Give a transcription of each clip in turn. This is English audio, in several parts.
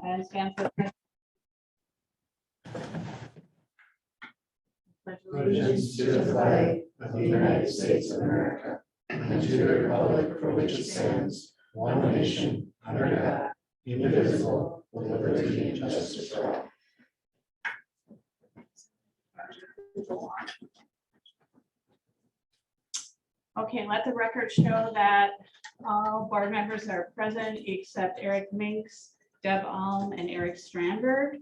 and stand for the Allegiance to the flag of the United States of America and to the republic for which it stands, one nation, under God, indivisible, with liberty and justice for all. Okay, let the record show that all board members are present except Eric Minks, Deb Alm, and Eric Strandberg.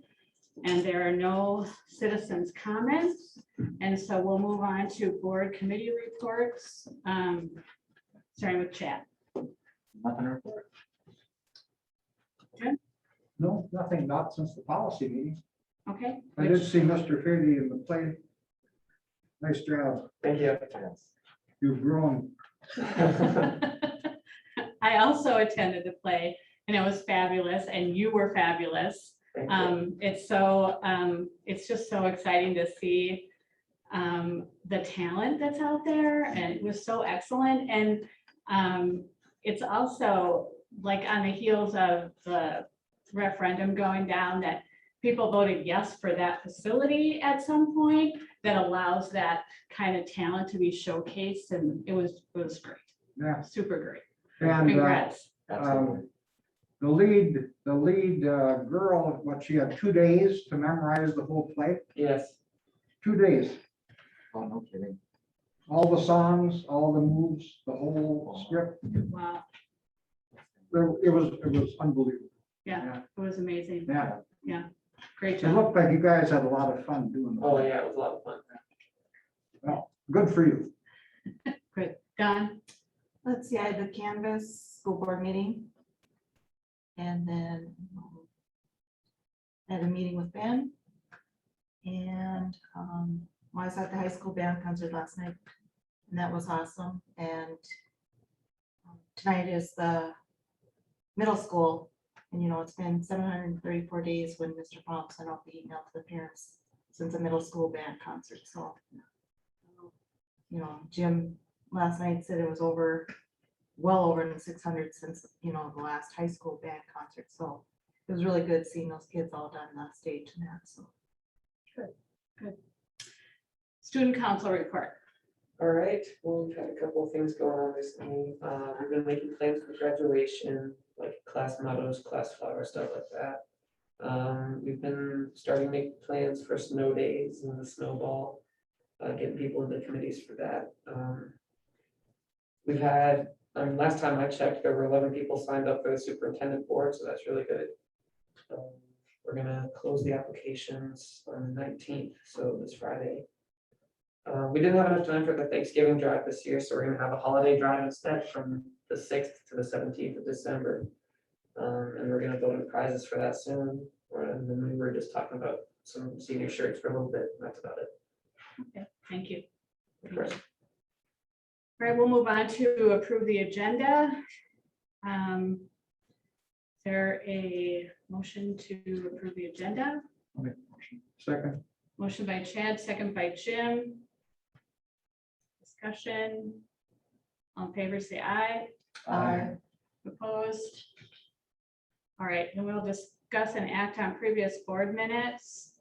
And there are no citizens' comments. And so we'll move on to board committee reports, starting with Chad. Nothing to report. Jim? No, nothing, not since the policy meeting. Okay. I did see Mr. Fady in the play. Nice job. Thank you. You've grown. I also attended the play and it was fabulous and you were fabulous. Thank you. It's just so exciting to see the talent that's out there, and it was so excellent. And it's also like on the heels of the referendum going down that people voted yes for that facility at some point that allows that kind of talent to be showcased, and it was great, Yeah. super great. And Congrats. Absolutely. the lead girl, what, she had 2 days to memorize the whole play? Yes. 2 days. Oh, no kidding. All the songs, all the moves, the whole script. Wow. It was unbelievable. Yeah, it was amazing. Yeah. Great It job. looked like you guys had a lot of fun doing Oh, that. yeah, it was a lot of fun. Well, good for you. Good. Don? Let's see, I had the Canvas school board meeting. And then I had a meeting with Ben. And I was at the high school band concert last night, and that was awesome. And tonight is the middle school. And you know, it's been 734 days when Mr. Fromm sent out the email to the parents since the middle school band concert. So, you know, Jim last night said it was well over 600 since, you know, the last high school band concert. So it was really good seeing those kids all done on stage and that. So Student council report. All right, well, we've had a couple of things going on recently. We've been making plans for graduation, like class mottos, class flowers, stuff like that. We've been starting to make plans for snow days and the snowball, getting people into committees for that. We've had, last time I checked, there were 11 people signed up for the superintendent board, so that's really good. We're gonna close the applications on the 19th, so this Friday. We didn't have enough time for the Thanksgiving drive this year, so we're gonna have a holiday drive instead from the 6th to the 17th of December. And we're gonna vote on prizes for that soon. And then we were just talking about some senior shirts for a little bit. That's about it. Okay, thank you. Of course. All right, we'll move on to approve the agenda. Is there a motion to approve the agenda? Second. Motion by Chad, second by Jim. Discussion. All in favor, say aye. Opposed? All right, and we'll discuss and act on previous board minutes.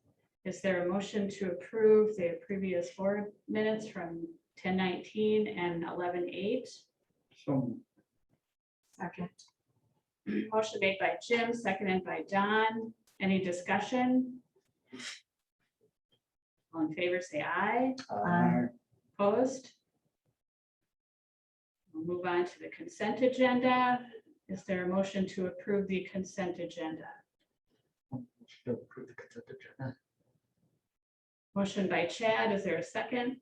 Is there a motion to approve the previous board minutes from 10:19 and 11:08? So second, Motion made by Jim, seconded by Don. Any discussion? All in favor, say aye. Opposed? We'll move on to the consent agenda. Is there a motion to approve the consent agenda? Approve the consent agenda. Motion by Chad. Is there a second?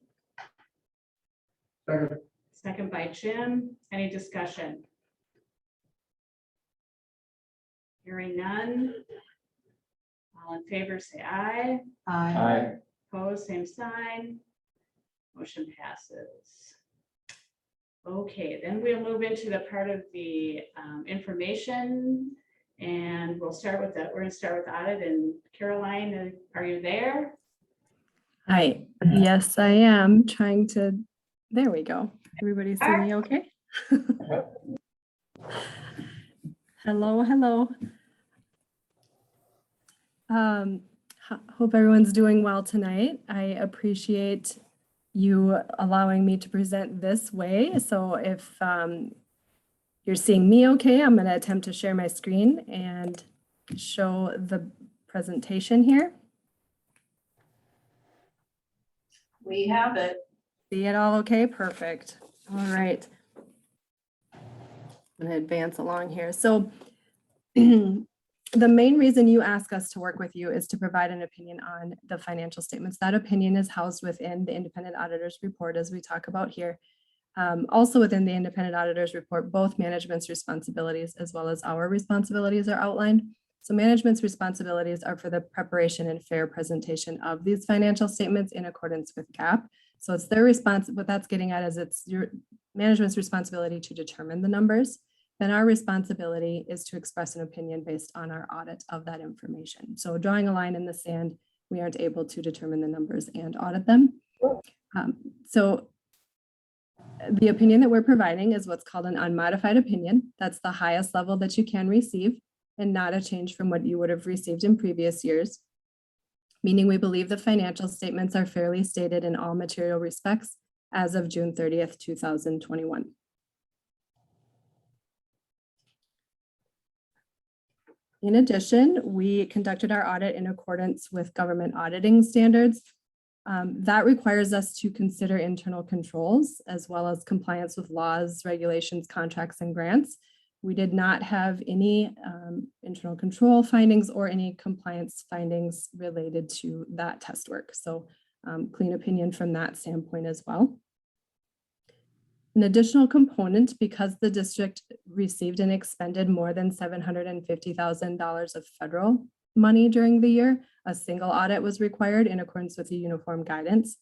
second. Second by Jim. Any discussion? Hearing none. All in favor, say aye. Opposed, same sign. Motion passes. Okay, then we'll move into the part of the information, and we're gonna start with audit. And Caroline, are you there? Hi, yes, I am trying to, there we go. Everybody see me okay? Hello. Hope everyone's doing well tonight. I appreciate you allowing me to present this way. So if you're seeing me okay, I'm going to attempt to share my screen and show the presentation here. We have it. See it all okay? Perfect. All right. I'm going to advance along here. So the main reason you ask us to work with you is to provide an opinion on the financial statements. That opinion is housed within the independent auditor's report, as we talk about here. Also within the independent auditor's report, both management's responsibilities as well as our responsibilities are outlined. So management's responsibilities are for the preparation and fair presentation of these financial statements in accordance with GAAP. So it's their response, what that's getting at is it's your management's responsibility to determine the numbers. Then our responsibility is to express an opinion based on our audit of that information. So drawing a line in the sand, we aren't able to determine the numbers and audit them. So the opinion that we're providing is what's called an unmodified opinion. That's the highest level that you can receive and not a change from what you would have received in previous years. Meaning we believe the financial statements are fairly stated in all material respects as of June 30th, 2021. In addition, we conducted our audit in accordance with government auditing standards. That requires us to consider internal controls as well as compliance with laws, regulations, contracts, and grants. We did not have any internal control findings or any compliance findings related to that test work. So clean opinion from that standpoint as well. An additional component, because the district received and expended more than $750,000 of federal money during the year, a single audit was required in accordance with the uniform guidance.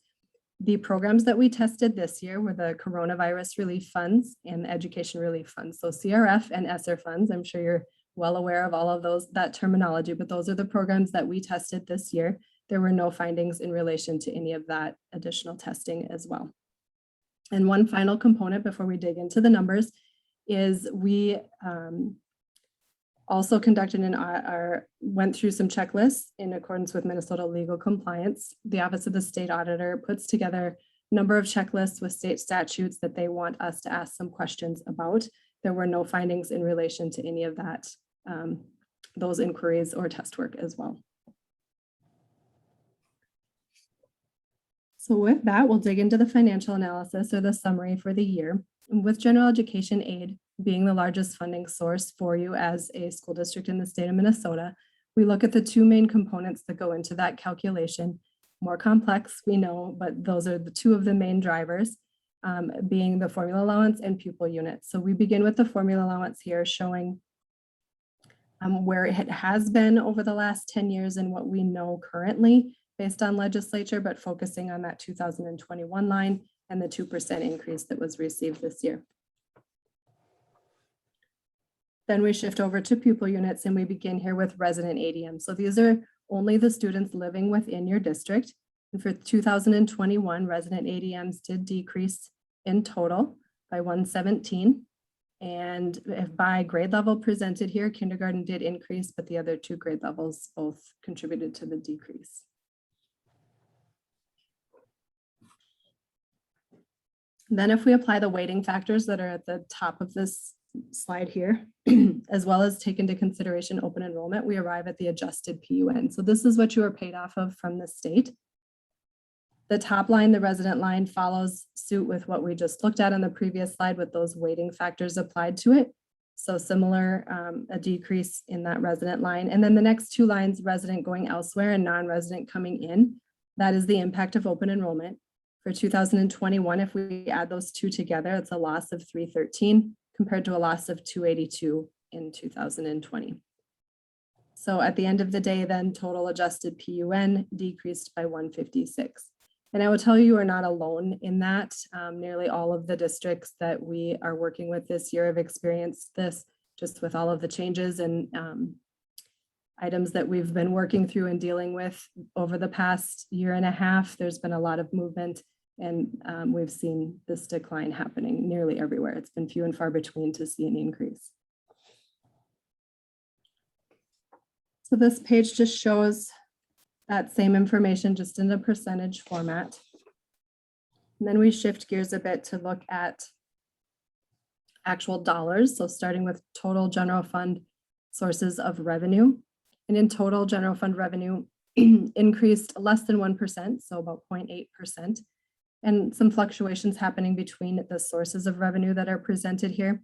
The programs that we tested this year were the coronavirus relief funds and the education relief funds. So CRF and ESSER funds, I'm sure you're well aware of all of those, that terminology, but those are the programs that we tested this year. There were no findings in relation to any of that additional testing as well. And one final component before we dig into the numbers is we also conducted went through some checklists in accordance with Minnesota legal compliance. The Office of the State Auditor puts together a number of checklists with state statutes that they want us to ask some questions about. There were no findings in relation to any of that, those inquiries or test work as well. So with that, we'll dig into the financial analysis or the summary for the year. With general education aid being the largest funding source for you as a school district in the state of Minnesota, we look at the two main components that go into that calculation. More complex, we know, but those are the two of the main drivers, being the formula allowance and pupil units. So we begin with the formula allowance here, showing where it has been over the last 10 years and what we know currently based on legislature, but focusing on that 2021 line and the 2% increase that was received this year. Then we shift over to pupil units and we begin here with resident ADM. So these are only the students living within your district. And for 2021, resident ADMs did decrease in total by 117. And if by grade level presented here, kindergarten did increase, but the other two grade levels both contributed to the decrease. Then if we apply the weighting factors that are at the top of this slide here, as well as take into consideration open enrollment, we arrive at the adjusted PUN. So this is what you are paid off of from the state. The top line, the resident line, follows suit with what we just looked at on the previous slide with those weighting factors applied to it. So similar, a decrease in that resident line. And then the next two lines, resident going elsewhere and non-resident coming in, that is the impact of open enrollment. For 2021, if we add those two together, it's a loss of 313 compared to a loss of 282 in 2020. So at the end of the day, then total adjusted PUN decreased by 156. And I will tell you, you are not alone in that. Nearly all of the districts that we are working with this year have experienced this, just with all of the changes and items that we've been working through and dealing with over the past year and a half. There's been a lot of movement and we've seen this decline happening nearly everywhere. It's been few and far between to see an increase. So this page just shows that same information just in a percentage format. And then we shift gears a bit to look at actual dollars. So starting with total general fund sources of revenue. And in total, general fund revenue increased less than 1%, so about 0.8%. And some fluctuations happening between the sources of revenue that are presented here.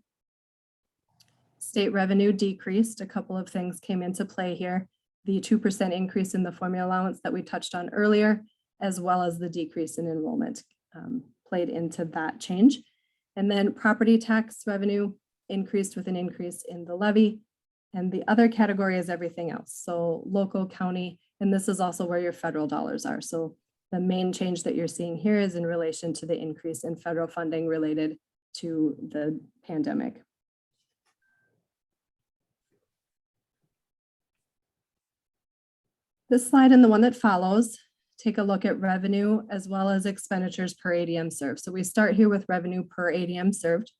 State revenue decreased. A couple of things came into play here. The 2% increase in the formula allowance that we touched on earlier, as well as the decrease in enrollment played into that change. And then property tax revenue increased with an increase in the levy. And the other category is everything else. So local, county, and this is also where your federal dollars are. So the main change that you're seeing here is in relation to the increase in federal funding related to the pandemic. This slide and the one that follows take a look at revenue as well as expenditures per ADM served. So we start here with revenue per ADM served.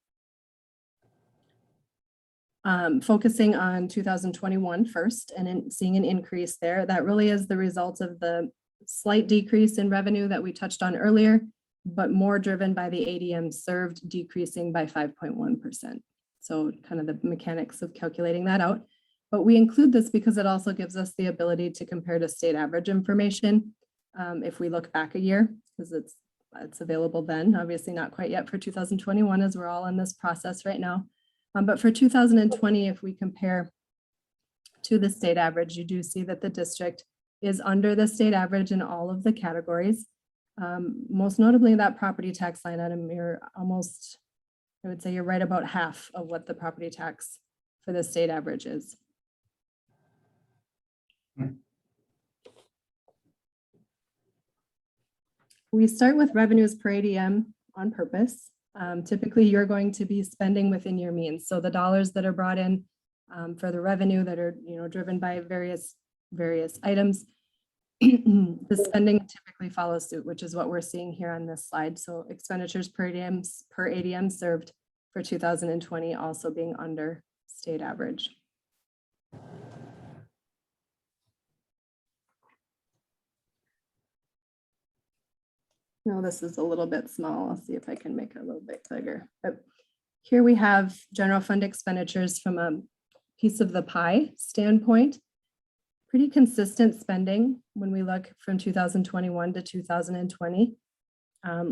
Focusing on 2021 first and seeing an increase there. That really is the result of the slight decrease in revenue that we touched on earlier, but more driven by the ADM served decreasing by 5.1%. So kind of the mechanics of calculating that out. But we include this because it also gives us the ability to compare to state average information. If we look back a year, because it's available then, obviously not quite yet for 2021 as we're all in this process right now. But for 2020, if we compare to the state average, you do see that the district is under the state average in all of the categories. Most notably that property tax line item, you're almost, I would say you're right about half of what the property tax for the state average is. We start with revenues per ADM on purpose. Typically, you're going to be spending within your means. So the dollars that are brought in for the revenue that are driven by various items, the spending typically follows suit, which is what we're seeing here on this slide. So expenditures per ADM served for 2020 also being under state average. No, this is a little bit small. I'll see if I can make it a little bit bigger. But here we have general fund expenditures from a piece of the pie standpoint. Pretty consistent spending when we look from 2021 to 2020.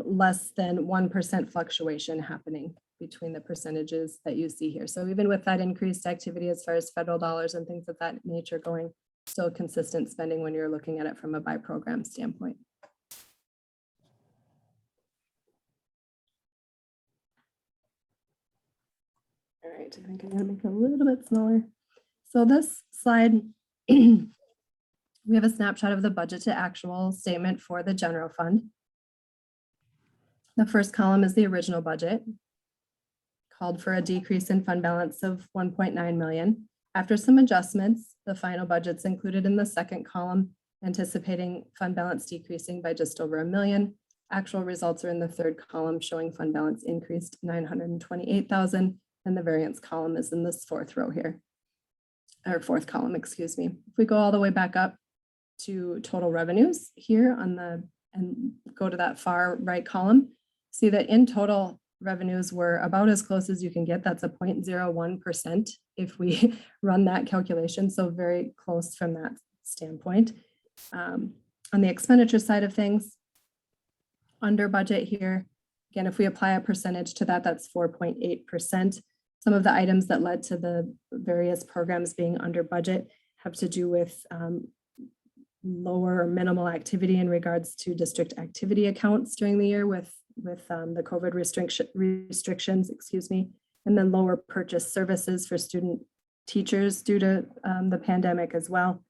Less than 1% fluctuation happening between the percentages that you see here. So even with that increased activity as far as federal dollars and things of that nature going, still consistent spending when you're looking at it from a by program standpoint. All right, I think I'm gonna make it a little bit smaller. So this slide, we have a snapshot of the budget to actual statement for the general fund. The first column is the original budget, called for a decrease in fund balance of 1.9 million. After some adjustments, the final budget's included in the second column, anticipating fund balance decreasing by just over $1 million. Actual results are in the third column, showing fund balance increased 928,000. And the variance column is in this fourth row here, or fourth column, excuse me. If we go all the way back up to total revenues here on and go to that far right column, see that in total revenues were about as close as you can get. That's a 0.01% if we run that calculation. So very close from that standpoint. On the expenditure side of things, under budget here, again, if we apply a percentage to that, that's 4.8%. Some of the items that led to the various programs being under budget have to do with lower or minimal activity in regards to district activity accounts during the year with the COVID restrictions, excuse me, and then lower purchase services for student teachers due to the pandemic as well.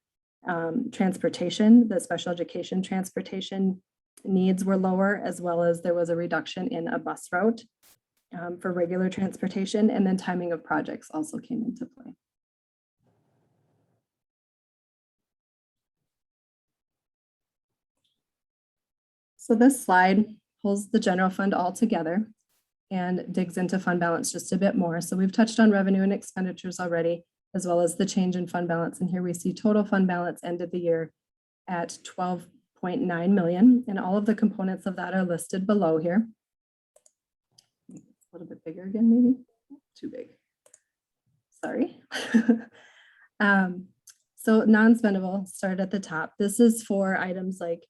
Transportation, the special education transportation needs were lower, as well as there was a reduction in a bus route for regular transportation, and then timing of projects also came into play. So this slide pulls the general fund all together and digs into fund balance just a bit more. So we've touched on revenue and expenditures already. as well as the change in fund balance. And here we see total fund balance ended the year at 12.9 million, and all of the components of that are listed below here. A little bit bigger again, maybe too big. Sorry. So non-spendable, start at the top. This is for items like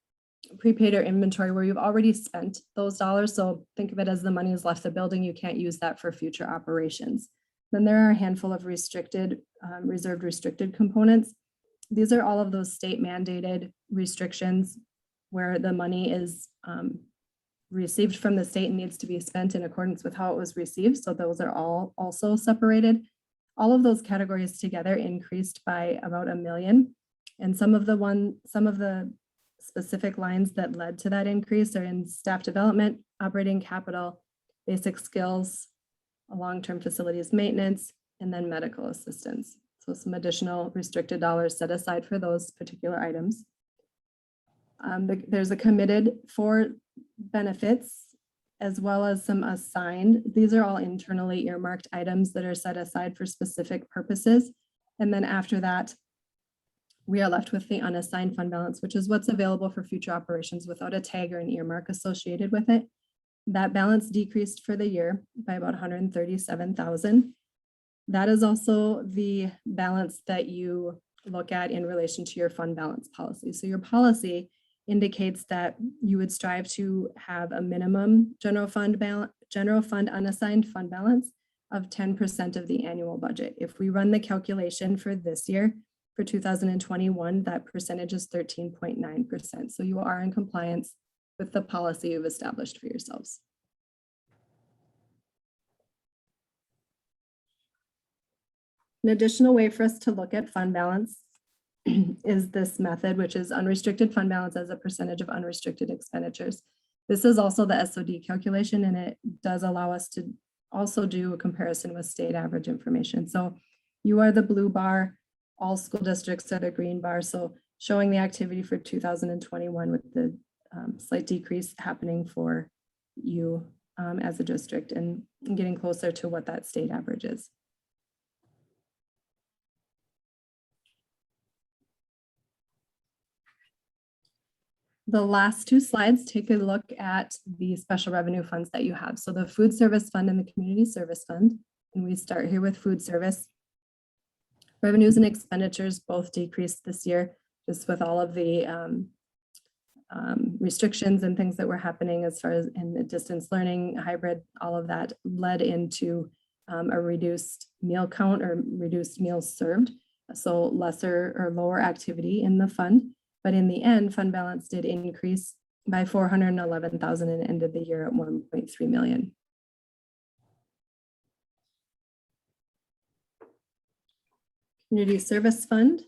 prepaid or inventory where you've already spent those dollars. So think of it as the money has left the building. You can't use that for future operations. Then there are a handful of restricted, reserved restricted components. These are all of those state mandated restrictions where the money is received from the state and needs to be spent in accordance with how it was received. So those are all also separated. All of those categories together increased by about $1 million. And some of the specific lines that led to that increase are in staff development, operating capital, basic skills, long-term facilities maintenance, and then medical assistance. So some additional restricted dollars set aside for those particular items. There's a committed for benefits as well as some assigned. These are all internally earmarked items that are set aside for specific purposes. And then after that, we are left with the unassigned fund balance, which is what's available for future operations without a tag or an earmark associated with it. That balance decreased for the year by about 137,000. That is also the balance that you look at in relation to your fund balance policy. So your policy indicates that you would strive to have a minimum general fund unassigned fund balance of 10% of the annual budget. If we run the calculation for this year, for 2021, that percentage is 13.9%. So you are in compliance with the policy you've established for yourselves. An additional way for us to look at fund balance is this method, which is unrestricted fund balance as a percentage of unrestricted expenditures. This is also the SOD calculation, and it does allow us to also do a comparison with state average information. So you are the blue bar, all school districts are the green bar. So showing the activity for 2021 with the slight decrease happening for you as a district and getting closer to what that state average is. The last two slides take a look at the special revenue funds that you have. So the food service fund and the community service fund. And we start here with food service. Revenues and expenditures both decreased this year, just with all of the restrictions and things that were happening as far as in the distance learning, hybrid, all of that led into a reduced meal count or reduced meals served. So lesser or lower activity in the fund. But in the end, fund balance did increase by 411,000 and ended the year at 1.3 million. Community service fund.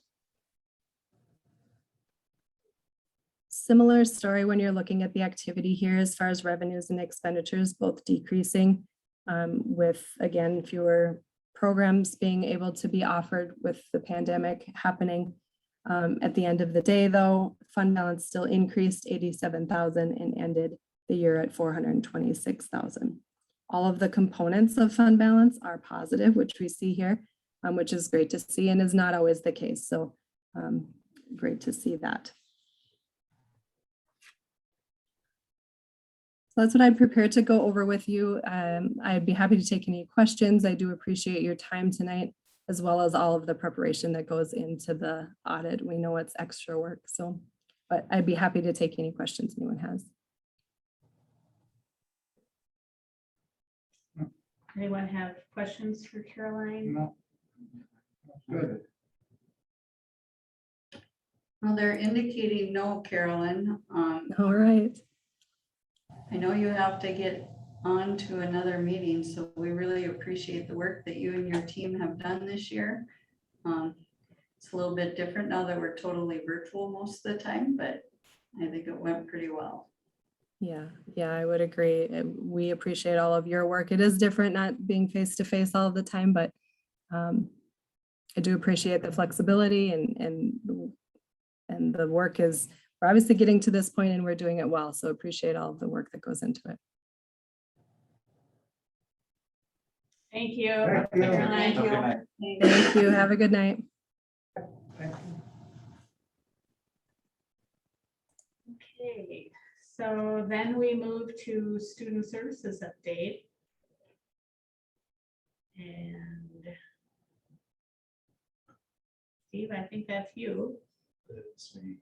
Similar story when you're looking at the activity here as far as revenues and expenditures, both decreasing with, again, fewer programs being able to be offered with the pandemic happening. At the end of the day, though, fund balance still increased 87,000 and ended the year at 426,000. All of the components of fund balance are positive, which we see here, which is great to see and is not always the case. So great to see that. So that's what I'd prepared to go over with you. I'd be happy to take any questions. I do appreciate your time tonight, as well as all of the preparation that goes into the audit. We know it's extra work, so, but I'd be happy to take any questions anyone has. Anyone have questions for Caroline? No. Good. Well, they're indicating no, Carolyn. All right. I know you have to get on to another meeting, so we really appreciate the work that you and your team have done this year. It's a little bit different now that we're totally virtual most of the time, but I think it went pretty well. Yeah, I would agree. We appreciate all of your work. It is different not being face to face all the time, but I do appreciate the flexibility and the work is, we're obviously getting to this point and we're doing it well. So appreciate all of the work that goes into it. Thank you. Thank you. Caroline. Thank you. Thank you. Have a good night. Okay, so then we move to student services update. And Steve, I think that's you. It's me.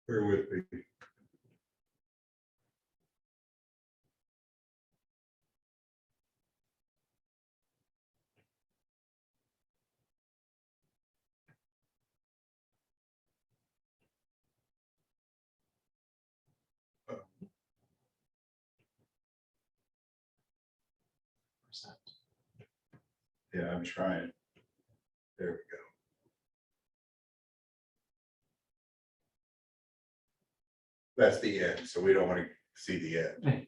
Bear with me. Yeah, I'm trying. There we go. That's the end, so we don't want to see the end.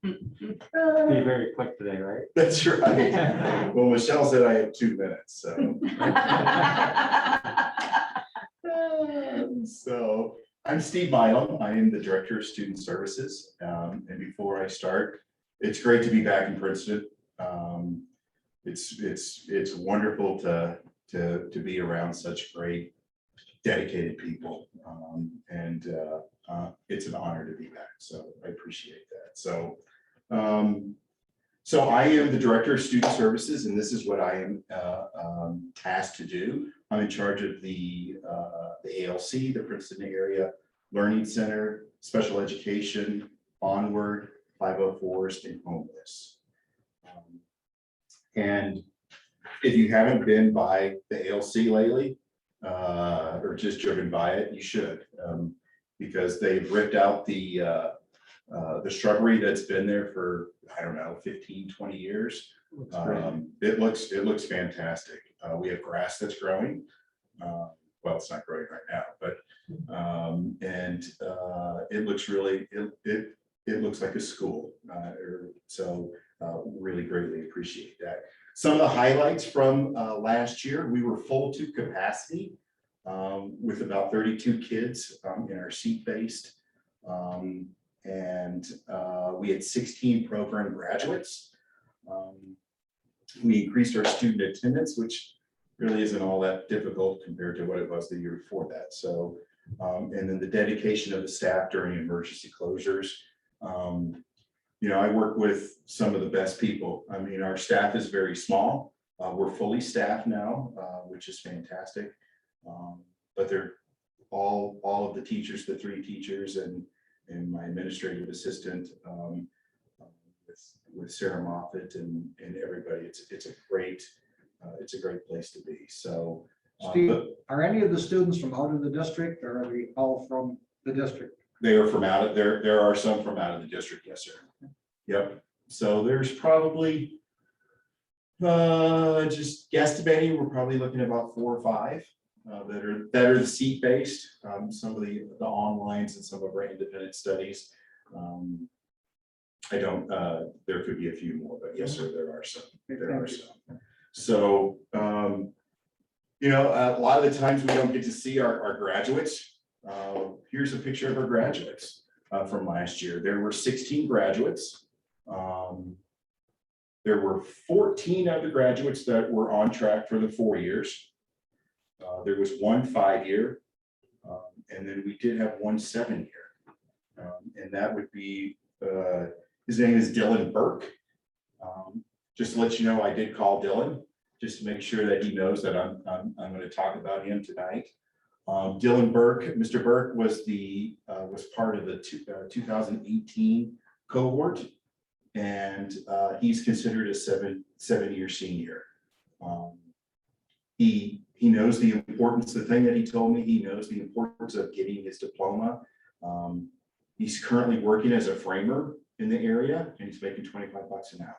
Be very quick today, right? That's right. Well, Mshsl said I have 2 minutes, so. So I'm Steve Milam. I am the Director of Student Services. And before I start, it's great to be back in Princeton. It's wonderful to be around such great, dedicated people. It's an honor to be back. So I appreciate that. So I am the Director of Student Services, and this is what I am tasked to do. I'm in charge of the ALC, the Princeton Area Learning Center, Special Education, Onward, 504s, and Homeless. And if you haven't been by the ALC lately, or just driven by it, you should, because they've ripped out the shrubbery that's been there for, I don't know, 15, 20 years. It looks fantastic. We have grass that's growing. Well, it's not growing right now, but it looks really, it looks like a school. So really greatly appreciate that. Some of the highlights from last year, we were full to capacity with about 32 kids in our seat-based. We had 16 program graduates. We increased our student attendance, which really isn't all that difficult compared to what it was the year before that. So, and then the dedication of the staff during emergency closures. I work with some of the best people. I mean, our staff is very small. We're fully staffed now, which is fantastic. But they're all of the teachers, the 3 teachers and my administrative assistant, with Sarah Moffett and everybody. It's a great place to be. So, Steve, are any of the students from out of the district, or are they all from the district? they are from out of there are some from out of the district, yes, sir. Yep. So there's probably just guesstimating, we're probably looking at about 4 or 5 that are the seat based. Some of the onlines and some of our independent studies. There could be a few more, but yes, sir, there are some. So, a lot of the times we don't get to see our graduates. Here's a picture of our graduates from last year. There were 16 graduates. There were 14 other graduates that were on track for the 4 years. There was 1 5-year, and then we did have 1 7-year. And that would be, his name is Dylan Burke. Just to let you know, I did call Dylan, just to make sure that he knows that I'm going to talk about him tonight. Dylan Burke, Mr. Burke was part of the 2018 cohort, and he's considered a 7-year senior. He knows the importance. The thing that he told me, he knows the importance of getting his diploma. He's currently working as a framer in the area, and he's making $25 an hour.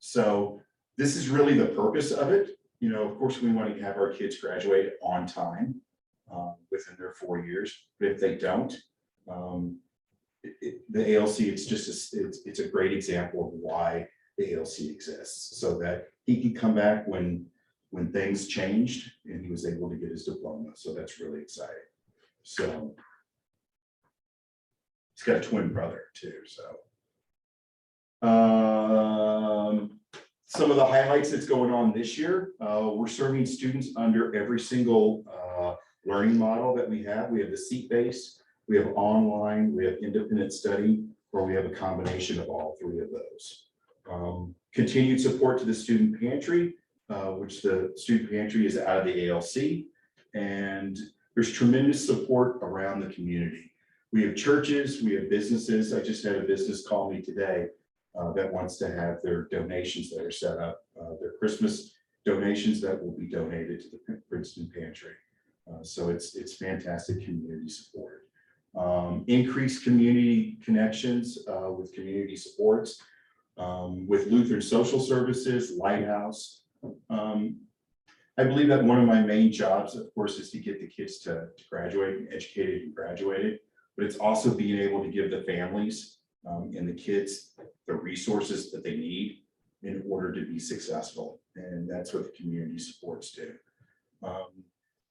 So this is really the purpose of it. Of course, we want to have our kids graduate on time within their 4 years. But if they don't, the ALC, it's a great example of why the ALC exists, so that he can come back when when things changed and he was able to get his diploma. So that's really exciting. So he's got a twin brother too. So some of the highlights that's going on this year, we're serving students under every single learning model that we have. We have the seat-based, we have online, we have independent study, or we have a combination of all three of those. Continued support to the student pantry, which the student pantry is out of the ALC, and there's tremendous support around the community. We have churches, we have businesses. I just had a business call me today that wants to have their donations that are set up, their Christmas donations that will be donated to the Princeton pantry. So it's fantastic community support. Increased community connections with community supports, with Lutheran Social Services, Lighthouse. I believe that one of my main jobs, of course, is to get the kids to graduate, educated and graduated, but it's also being able to give the families and the kids the resources that they need in order to be successful. And that's what the community supports do.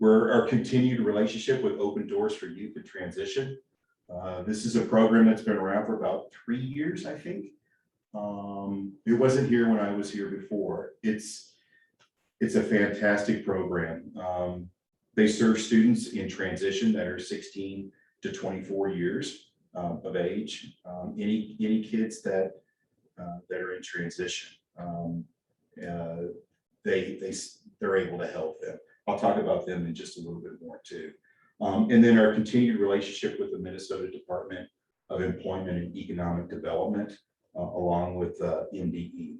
Our continued relationship with Open Doors for Youth in Transition. This is a program that's been around for about 3 years, I think. It wasn't here when I was here before. It's a fantastic program. They serve students in transition that are 16 to 24 years of age. Any kids that are in transition, they're able to help them. I'll talk about them in just a little bit more too. And then our continued relationship with the Minnesota Department of Employment and Economic Development, along with MDE.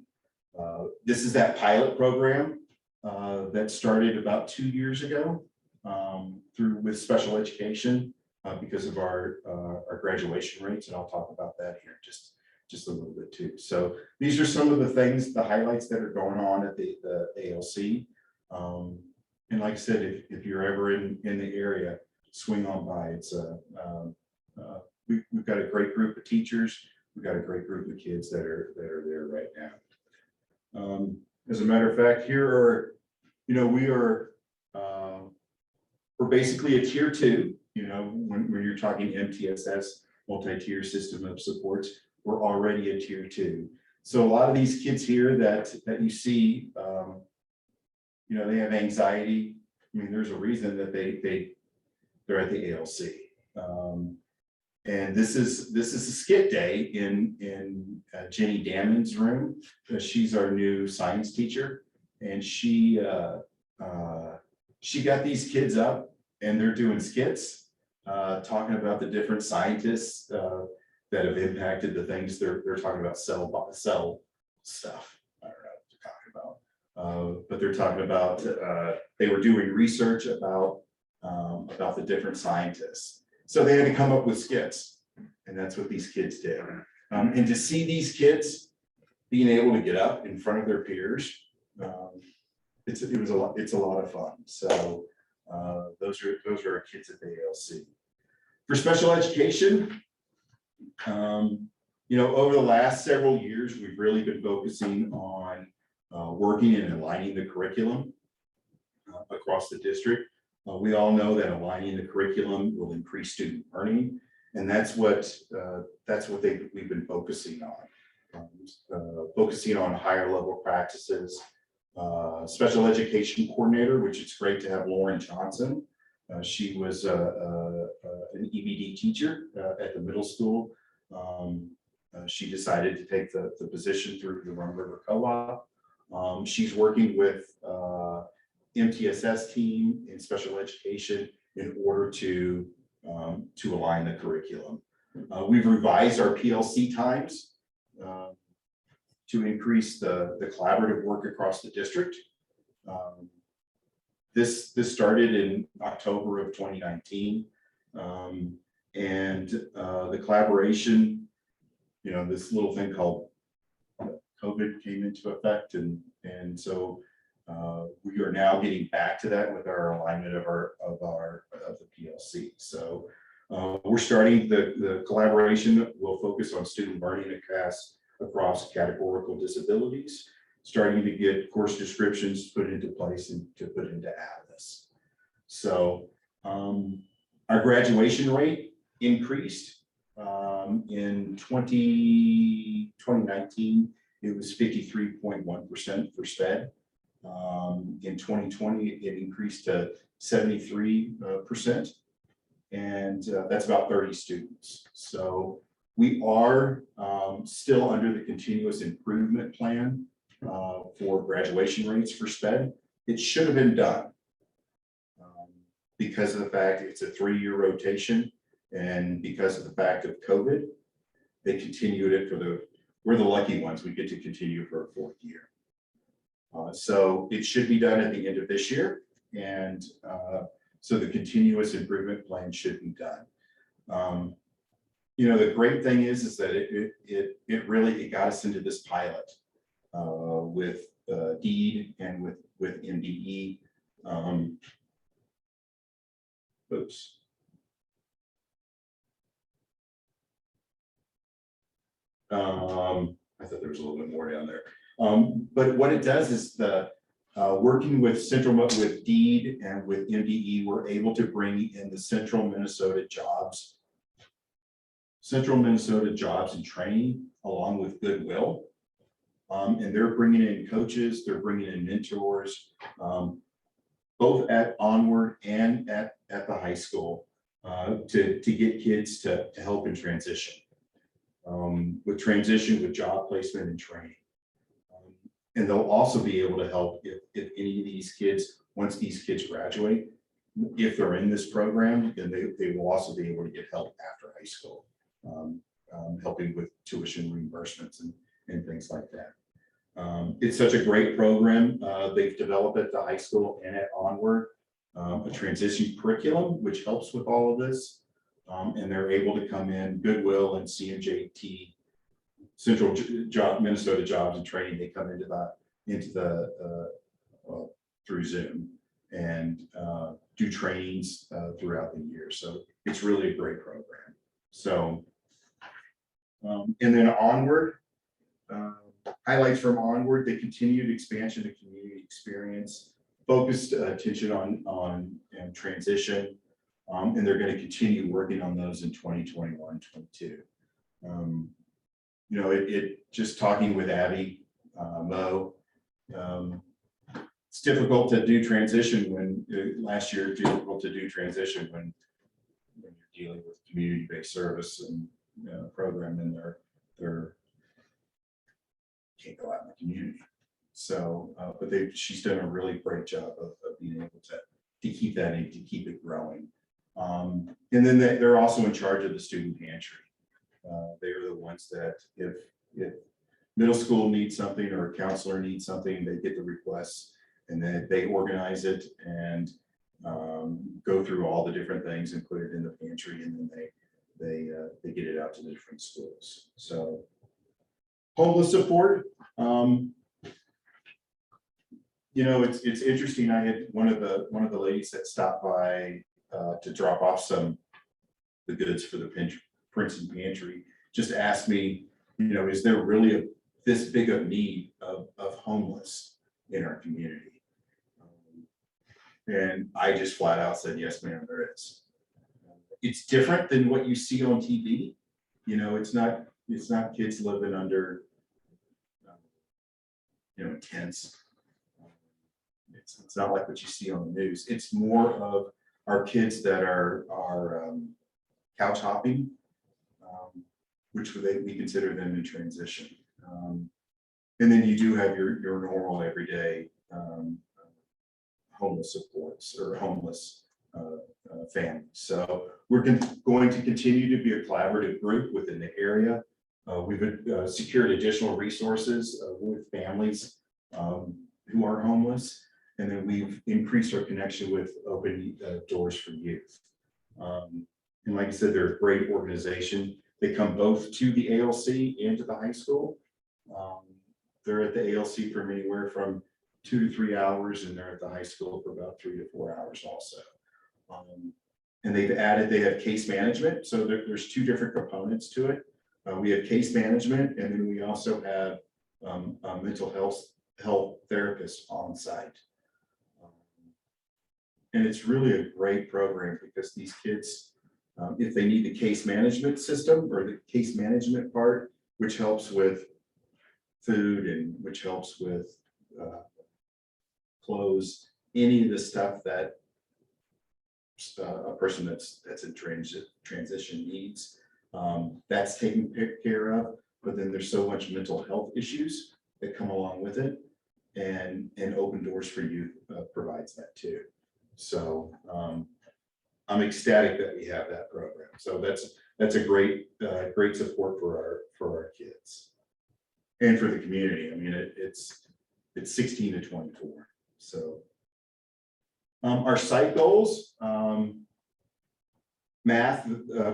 This is that pilot program that started about 2 years ago with special education because of our graduation rates, and I'll talk about that here just a little bit too. So these are some of the things, the highlights that are going on at the ALC. And like I said, if you're ever in the area, swing on by. We've got a great group of teachers. We've got a great group of kids that are there right now. As a matter of fact, here are, we're basically a tier 2. When you're talking MTSS, multi-tier system of supports, we're already a tier 2. So a lot of these kids here that you see, they have anxiety. I mean, there's a reason that they're at the ALC. And this is a skit day in Jenny Damon's room. She's our new science teacher, and she got these kids up, and they're doing skits, talking about the different scientists that have impacted the things they're talking about, cell stuff. I don't know what they're talking about, but they're talking about they were doing research about the different scientists. So they had to come up with skits, and that's what these kids did. And to see these kids being able to get up in front of their peers, it's a lot of fun. So those are our kids at the ALC. For special education, over the last several years, we've really been focusing on working and aligning the curriculum across the district. We all know that aligning the curriculum will increase student learning, and that's what we've been focusing on. Focusing on higher level practices. Special education coordinator, which it's great to have Lauren Johnson. She was an EBD teacher at the middle school. She decided to take the position through the Rum River Co-op. She's working with MTSS team in special education in order to align the curriculum. We've revised our PLC times to increase the collaborative work across the district. This started in October of 2019, and the collaboration, this little thing called COVID came into effect, and so we are now getting back to that with our alignment of the PLC. So we're starting the collaboration will focus on student learning across categorical disabilities, starting to get course descriptions put into place and to put into Atlas. So our graduation rate increased. In 2019, it was 53.1% for SPED. In 2020, it increased to 73%. And that's about 30 students. So we are still under the continuous improvement plan for graduation rates for SPED. It should have been done because of the fact it's a 3-year rotation, and because of the fact of COVID, they continued it we're the lucky ones, we get to continue for a 4th year. So it should be done at the end of this year, and so the continuous improvement plan should be done. You know, the great thing is that it really got us into this pilot with DEED and with MDE. Oops. I thought there was a little bit more down there. But what it does is working with with DEED and with MDE, we're able to bring in the Central Minnesota jobs and training along with Goodwill. And they're bringing in coaches, they're bringing in mentors, both at Onward and at the high school to get kids to help in transition. With transition, with job placement and training. And they'll also be able to help if any of these kids, once these kids graduate, if they're in this program, then they will also be able to get help after high school, helping with tuition reimbursements and things like that. It's such a great program. They've developed at the high school and at Onward a transition curriculum, which helps with all of this. And they're able to come in, Goodwill and CMJT, Central Minnesota Jobs and Training. They come into the through Zoom and do trainings throughout the year. So it's really a great program. So, and then Onward, highlights from Onward, the continued expansion of community experience, focused attention on transition. And they're going to continue working on those in 2021, 22. You know, it just talking with Abby, Mo, it's difficult to do transition when last year, difficult to do transition when you're dealing with community-based service and program, and they're can't go out in the community. So, but she's done a really great job of being able to keep that and to keep it growing. And then they're also in charge of the student pantry. They are the ones that if middle school needs something or a counselor needs something, they get the requests and then they organize it and go through all the different things and put it in the pantry, and then they get it out to the different schools. So homeless support. You know, it's interesting. I had one of the ladies that stopped by to drop off the goods for the Princeton pantry, just asked me, you know, is there really this big of need of homeless in our community? And I just flat out said, yes, ma'am, there is. It's different than what you see on TV. You know, it's not kids living under, you know, tents. It's not like what you see on the news. It's more of our kids that are couch hopping, which we consider them in transition. And then you do have your normal everyday homeless supports or homeless families. So we're going to continue to be a collaborative group within the area. We've secured additional resources with families who are homeless. And then we've increased our connection with Open Doors for Youth. And like I said, they're a great organization. They come both to the ALC and to the high school. They're at the ALC from anywhere from 2 to 3 hours, and they're at the high school for about 3 to 4 hours also. And they have case management. So there's 2 different components to it. We have case management, and then we also have mental health health therapists on site. And it's really a great program because these kids, if they need the case management system or the case management part, which helps with food and which helps with clothes, any of the stuff that a person that's in transition needs, that's taken care of. But then there's so much mental health issues that come along with it, and Open Doors for Youth provides that too. So I'm ecstatic that we have that program. So that's a great support for our kids and for the community. I mean, it's 16 to 24. So our site goals, math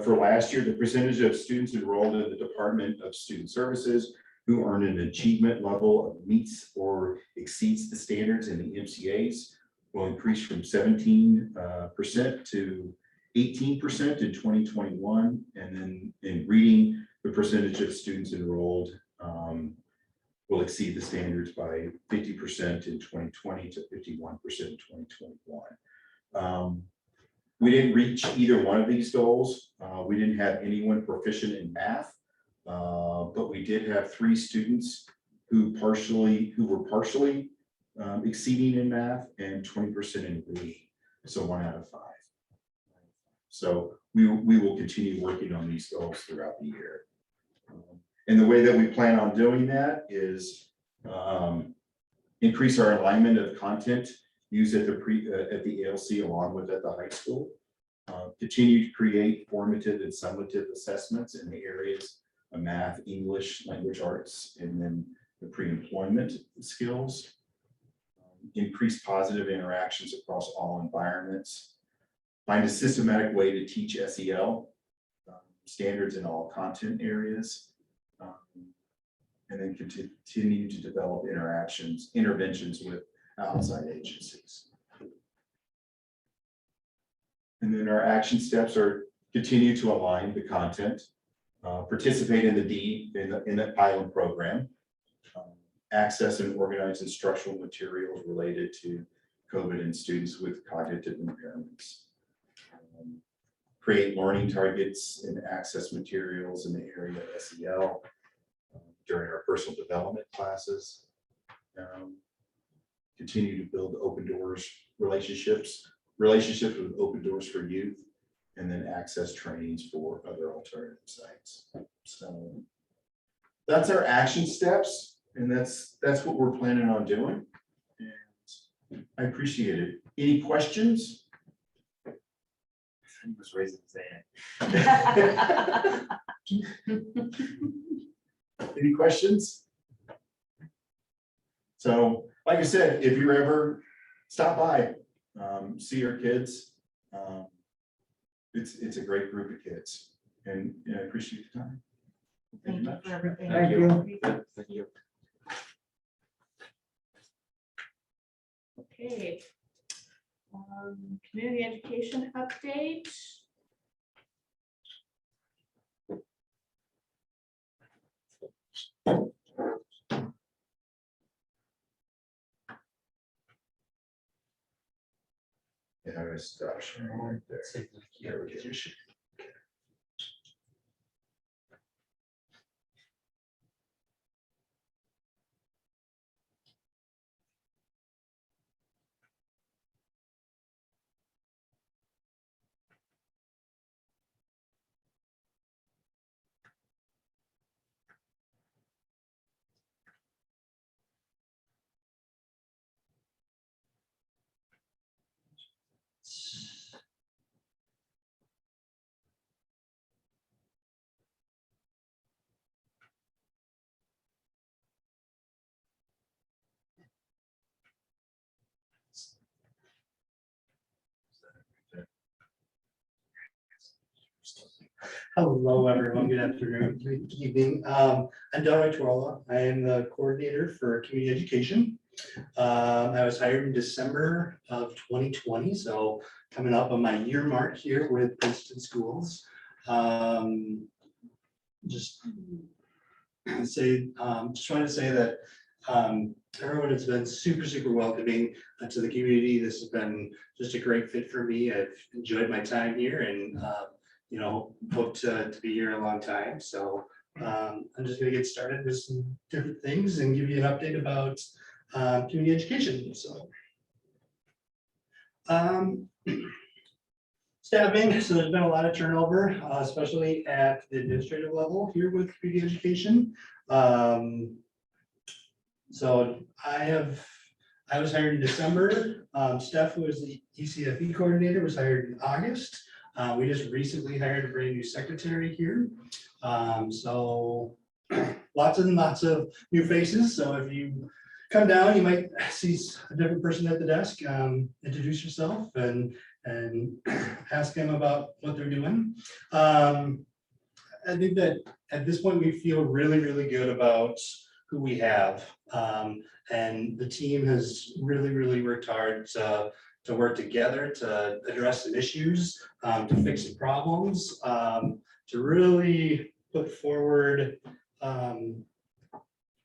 for last year, the percentage of students enrolled in the Department of Student Services who earn an achievement level of meets or exceeds the standards in the MCAs will increase from 17% to 18% in 2021. And then in reading, the percentage of students enrolled will exceed the standards by 50% in 2020 to 51% in 2021. We didn't reach either one of these goals. We didn't have anyone proficient in math, but we did have 3 students who were partially exceeding in math and 20% in reading. So 1 out of 5. So we will continue working on these goals throughout the year. And the way that we plan on doing that is increase our alignment of content used at the ALC along with at the high school. Continue to create formative and summative assessments in the areas of math, English, language arts, and then the pre-employment skills. Increase positive interactions across all environments. Find a systematic way to teach SEL standards in all content areas. And then continue to develop interventions with outside agencies. And then our action steps are continue to align the content, participate in the pilot program, access and organize instructional materials related to COVID and students with cognitive impairments. Create learning targets and access materials in the area of SEL during our personal development classes. Continue to build Open Doors relationships with Open Doors for Youth, and then access trainings for other alternative sites. So that's our action steps, and that's what we're planning on doing. And I appreciate it. Any questions? He was raising his hand. Any questions? So, like I said, if you're ever stop by, see your kids. It's a great group of kids, and I appreciate the time. Thank you for everything. Thank you. Thank you. Okay. Community education update. Yeah, I'm gonna stop sharing right there. There we go. Hello, everyone. Good afternoon, good evening. I'm Delroy Tuala. I am the coordinator for community education. I was hired in December of 2020, so coming up on my year mark here with Princeton Schools. Just wanted to say that Everyone has been super, super welcoming to the community. This has been just a great fit for me. I've enjoyed my time here and, hope to be here a long time. So I'm just gonna get started with some different things and give you an update about community education. So staffing, so there's been a lot of turnover, especially at the administrative level here with community education. So I was hired in December. Steph, who was the ECFE coordinator, was hired in August. We just recently hired a brand new secretary here. So lots and lots of new faces. So if you come down, you might see a different person at the desk. Introduce yourself and ask them about what they're doing. I think that at this point, we feel really, really good about who we have. And the team has really, really worked hard to work together, to address some issues, to fix some problems, to really put forward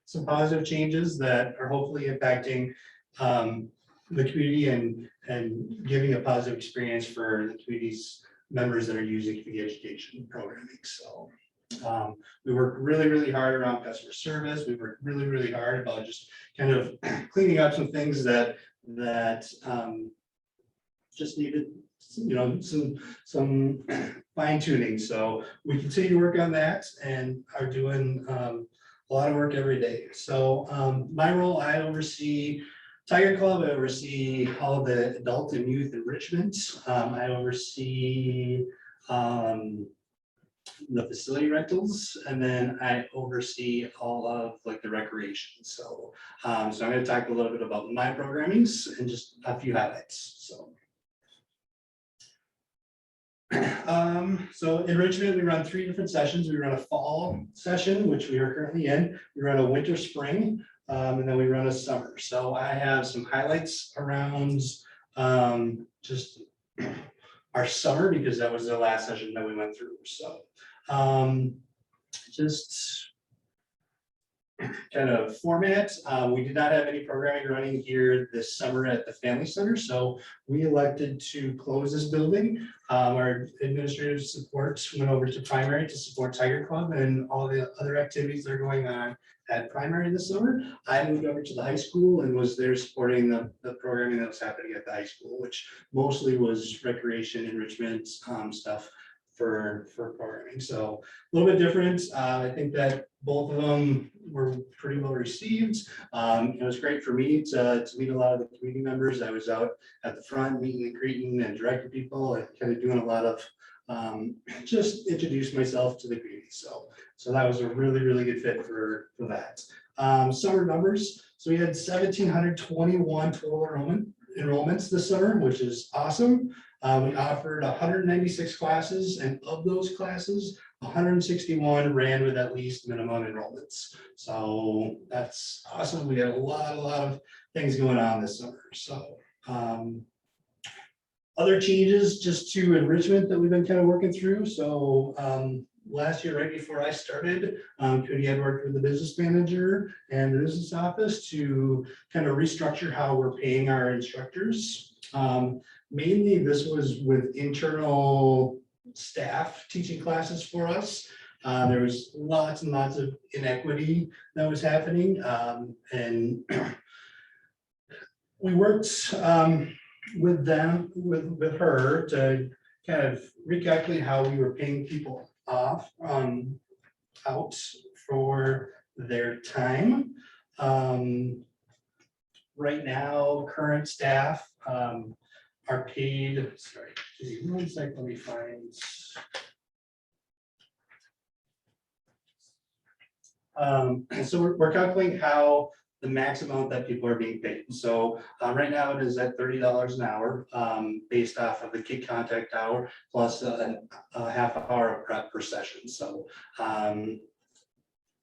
some positive changes that are hopefully impacting the community and giving a positive experience for the community's members that are using community education programming. So we worked really, really hard around customer service. We worked really, really hard about just kind of cleaning up some things that just needed, some fine tuning. So we continue to work on that and are doing a lot of work every day. So my role, I oversee Tiger Club. I oversee all of the adult and youth enrichment. I oversee the facility rentals, and then I oversee all of like the recreation. So, so I'm going to talk a little bit about my programmings and just a few highlights. So enrichment, we run 3 different sessions. We run a fall session, which we are currently in. We run a winter, spring, and then we run a summer. So I have some highlights around just our summer, because that was the last session that we went through. So just kind of format. We did not have any programming running here this summer at the Family Center, so we elected to close this building. Our administrative support went over to primary to support Tiger Club and all the other activities that are going on at primary this summer. I moved over to the high school and was there supporting the programming that was happening at the high school, which mostly was recreation, enrichment stuff for programming. So a little bit different. I think that both of them were pretty well received. It was great for me to meet a lot of the community members. I was out at the front meeting and greeting and directing people and kind of doing a lot of just introduce myself to the community. So that was a really, really good fit for that. Summer numbers. So we had 1,721 total enrollments this summer, which is awesome. We offered 196 classes, and of those classes, 161 ran with at least minimum enrollments. So that's awesome. We had a lot of things going on this summer. So other changes just to enrichment that we've been kind of working through. So last year, right before I started, Cody had worked with the business manager and the business office to kind of restructure how we're paying our instructors. Mainly this was with internal staff teaching classes for us. There was lots and lots of inequity that was happening. And we worked with them, with her, to kind of recalculate how we were paying people off out for their time. Right now, current staff are paid, sorry, give me 1 sec, let me find. So we're calculating how the max amount that people are being paid. So right now it is at $30 an hour, based off of the kid contact hour plus a half hour of prep per session. So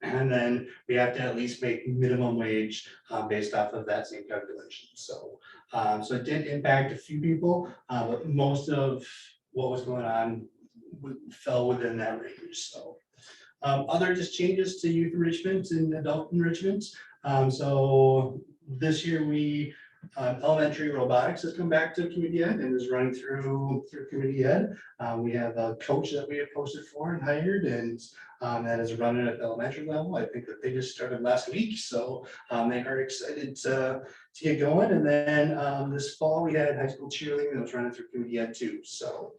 and then we have to at least make minimum wage based off of that same calculation. So so it did impact a few people, but most of what was going on fell within that range. So Other just changes to youth enrichment and adult enrichment. So this year we, elementary robotics has come back to community ed and is running through community ed. We have a coach that we have posted for and hired, and that is running at the elementary level. I think that they just started last week, so they are excited to get going. And then this fall we had high school cheerleading that was running through community ed too. So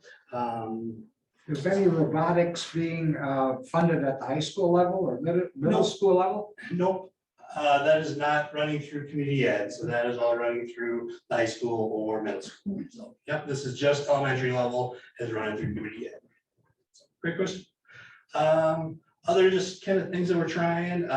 Is any robotics being funded at the high school level or middle No. school level? nope. That is not running through community ed, so that is all running through the high school or middle school. So, yep, this is just elementary level is running through community ed. So, great question. Other just kind of things that we're trying.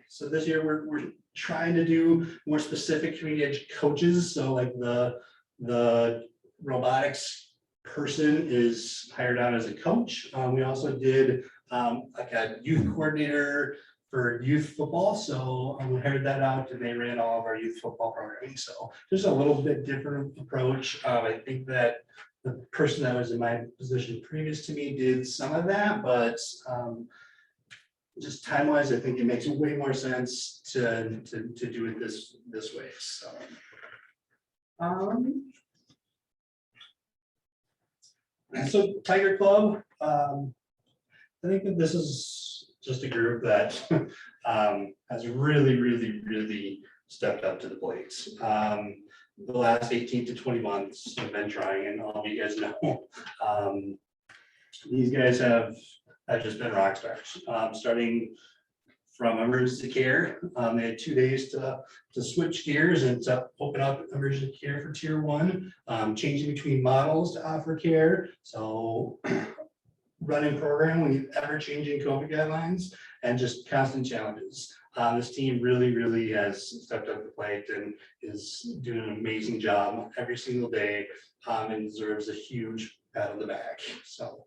So this year we're trying to do more specific community ed coaches. So like the robotics person is hired on as a coach. We also did like a youth coordinator for youth football. So we hired that out and they ran all of our youth football programming. So just a little bit different approach. I think that the person that was in my position previous to me did some of that, but just time wise, I think it makes way more sense to do it this way. So so Tiger Club, I think that this is just a group that has really stepped up to the plate. The last 18 to 20 months have been trying, and all of you guys know, these guys have just been rock stars. Starting from emergency care, they had 2 days to switch gears and to open up emergency care for tier 1, changing between models to offer care. So running program when you ever changing COVID guidelines and just constant challenges. This team really has stepped up to the plate and is doing an amazing job every single day, and deserves a huge pat on the back. So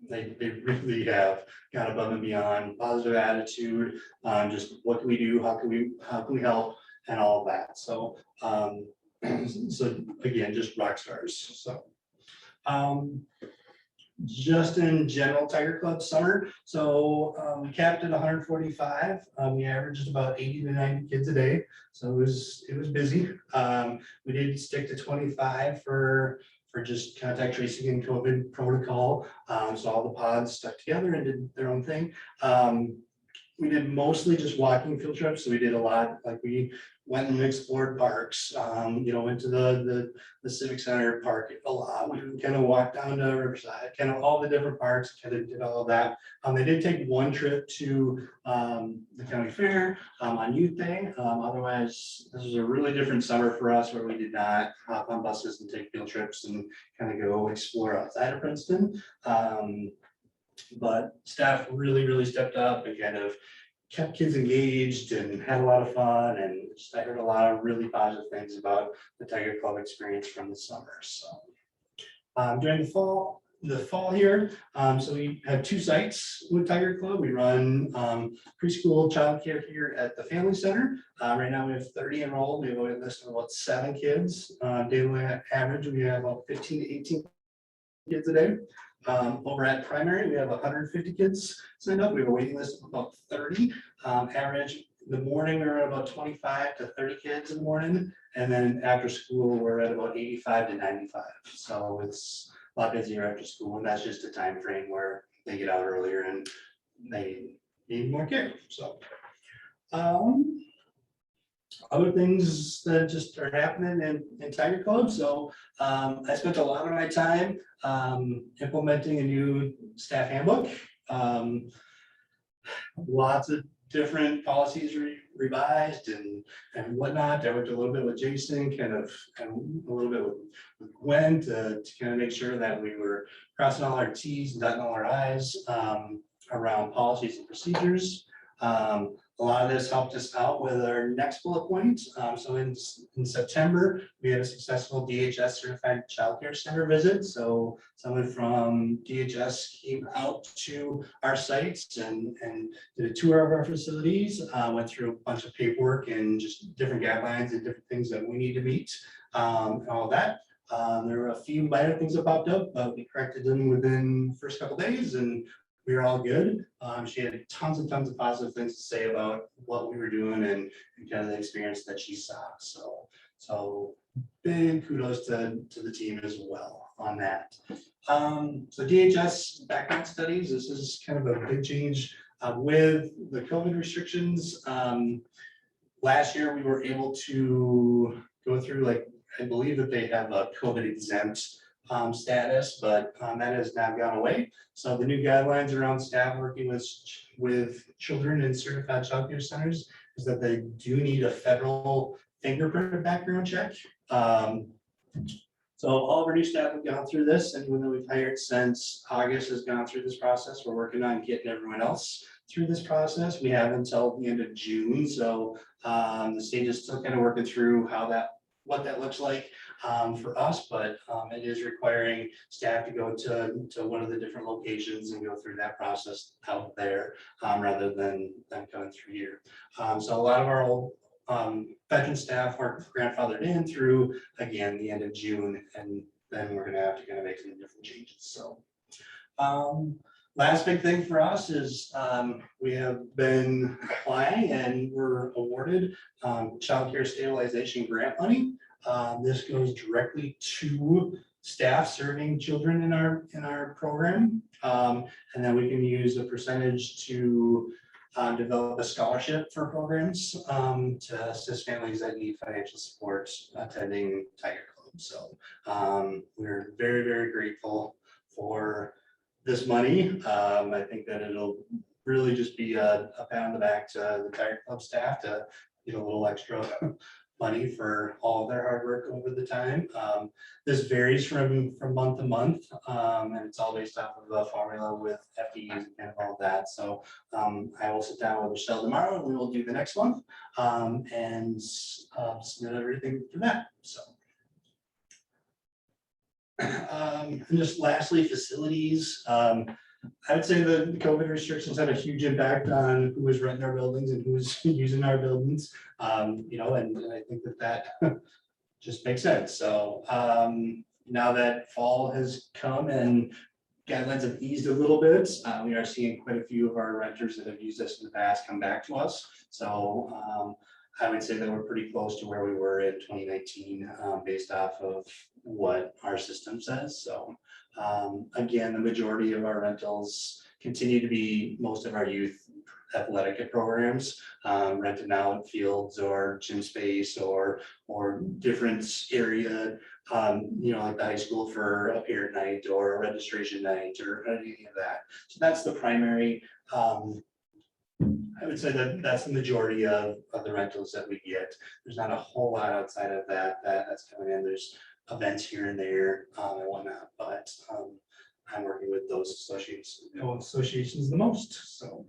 they really have gone above and beyond, positive attitude, just what can we do, how can we help, and all of that. So so again, just rock stars. So just in general Tiger Club summer. So we capped at 145. We averaged about 80 to 90 kids a day. So it was busy. We did stick to 25 for just contact tracing and COVID protocol. So all the pods stuck together and did their own thing. We did mostly just walking field trips. So we did a lot, like we went and explored parks, went to the Civic Center park a lot. We kind of walked down to Riverside, kind of all the different parks, kind of did all of that. They did take one trip to the county fair on Youth Day. Otherwise, this was a really different summer for us where we did not hop on buses and take field trips and kind of go explore outside of Princeton. But staff really stepped up and kind of kept kids engaged and had a lot of fun, and just I heard a lot of really positive things about the Tiger Club experience from the summer. So during the fall here, so we have 2 sites with Tiger Club. We run preschool childcare here at the Family Center. Right now we have 30 enrolled. We have a wait list of about 7 kids. Daily average, we have about 15 to 18 kids a day. Over at primary, we have 150 kids signed up. We have a waiting list of about 30. Average in the morning, we're at about 25 to 30 kids in the morning. And then after school, we're at about 85 to 95. So it's a lot busier after school. And that's just a time frame where they get out earlier and they need more care. So other things that just are happening in Tiger Club. So I spent a lot of my time implementing a new staff handbook. Lots of different policies revised and whatnot. I worked a little bit with Jason, and a little bit with Gwen to kind of make sure that we were crossing all our T's and dotting all our I's around policies and procedures. A lot of this helped us out with our next bullet point. So in September, we had a successful DHS certified childcare center visit. So someone from DHS came out to our sites and did a tour of our facilities, went through a bunch of paperwork and just different guidelines and different things that we need to meet, and all that. There were a few minor things that popped up, but we corrected them within the first couple days, and we were all good. She had tons and tons of positive things to say about what we were doing and kind of the experience that she saw. So big kudos to the team as well on that. So DHS background studies, this is kind of a big change with the COVID restrictions. Last year, we were able to go through, like, I believe that they have a COVID exempt status, but that has now gone away. So the new guidelines around staff working with children in certified childcare centers is that they do need a federal fingerprint background check. So all of our new staff have gone through this, and when we've hired since August has gone through this process, we're working on getting everyone else through this process. We have until the end of June, so the state is still kind of working through what that looks like for us, but it is requiring staff to go to one of the different locations and go through that process out there rather than coming through here. So a lot of our old veteran staff are grandfathered in through, again, the end of June, and then we're gonna have to kind of make some different changes. So last big thing for us is we have been applying and we're awarded child care stabilization grant money. This goes directly to staff serving children in our program, and then we can use a percentage to develop a scholarship for programs to assist families that need financial support attending Tiger Club. So we're very, very grateful for this money. I think that it'll really just be a pat on the back to the Tiger Club staff to get a little extra money for all of their hard work over the time. This varies from month to month, and it's all based off of a formula with FTEs and kind of all of that. So I will sit down with Mshsl tomorrow and we will do the next one and submit everything for that. So. And just lastly, facilities. I would say the COVID restrictions had a huge impact on who was renting our buildings and who was using our buildings. You know, and I think that just makes sense. So now that fall has come and guidelines have eased a little bit, we are seeing quite a few of our renters that have used this in the past come back to us. So I would say that we're pretty close to where we were in 2019 based off of what our system says. So again, the majority of our rentals continue to be most of our youth athletic programs, rented out fields or gym space or different area, you know, like the high school for a parent night or a registration night or anything of that. So that's the primary. I would say that that's the majority of the rentals that we get. There's not a whole lot outside of that's coming in. There's events here and there and whatnot, but I'm working with those associations the most. So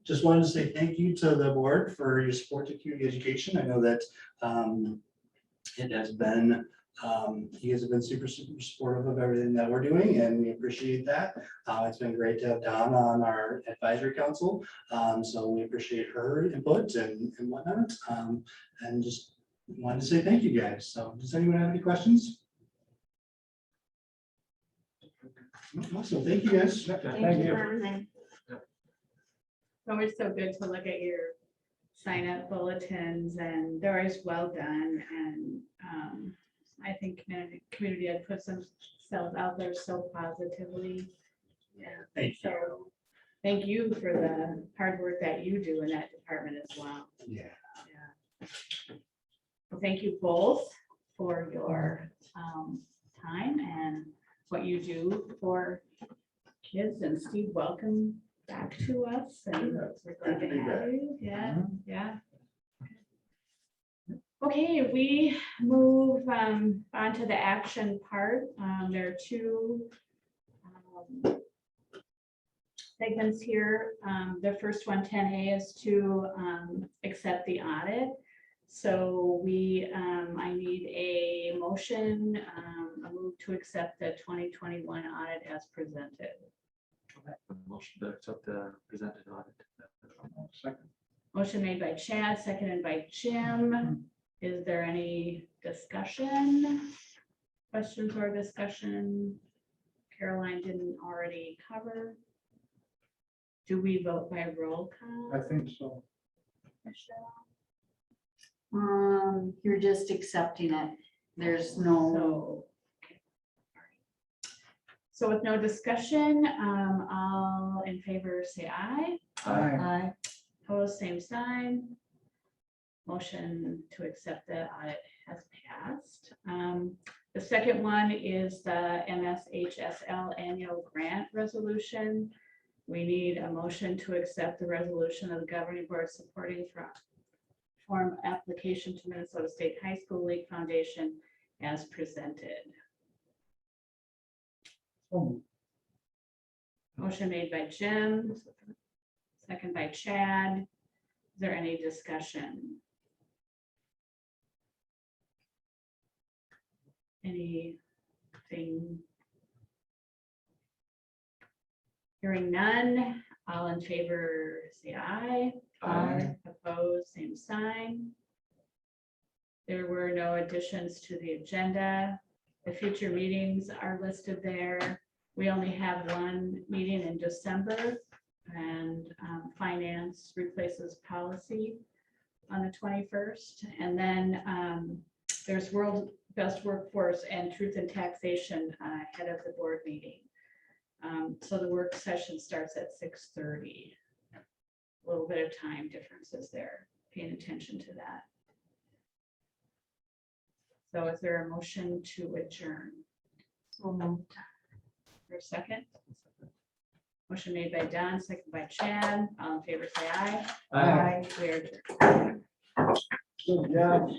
just wanted to say thank you to the board for your support to community education. I know that it has been you guys have been super supportive of everything that we're doing, and we appreciate that. It's been great to have Dawn on our advisory council, so we appreciate her input and whatnot, and just wanted to say thank you guys. So does anyone have any questions? Awesome, thank you guys. Thank you for everything. So it's so good to look at your sign up bulletins, and they're always well done, and I think community ed puts themselves out there so positively. Yeah. Thank so you. Thank you for the hard work that you do in that department as well. Yeah. Yeah. Well, thank you both for your time and what you do for kids. And Steve, welcome back to us. And we're glad to have you. Yeah, yeah. Okay, we move on to the action part. There are two segments here. The first one, 10A, is to accept the audit. So I need a motion, a move to accept the 2021 audit as presented. Motion to accept the presented audit. Second. Motion made by Chad, seconded by Jim. Is there any discussion? Questions or discussion? Caroline didn't already cover. Do we vote by roll I call? think so. Michelle? You're just accepting it. There's no, So. Okay. So with no discussion, all in favor, say aye. Aye. Opposed, same sign. Motion to accept the audit has passed. The second one is the MSHSL annual grant resolution. We need a motion to accept the resolution of the governing board supporting form application to Minnesota State High School League Foundation as presented. So Motion made by Jim, second by Chad. Is there any discussion? Anything? Hearing none, all in favor, say aye. Aye. Opposed, same sign. There were no additions to the agenda. The future meetings are listed there. We only have one meeting in December, and finance replaces policy on the 21st. And then there's World Best Workforce and Truth in Taxation ahead of the board meeting. So the work session starts at 6:30. A little bit of time differences there, paying attention to that. So is there a motion to adjourn? So moved. For a second? Motion made by Don, second by Chad. All in favor, say aye. Aye. We are adjourned. Good job.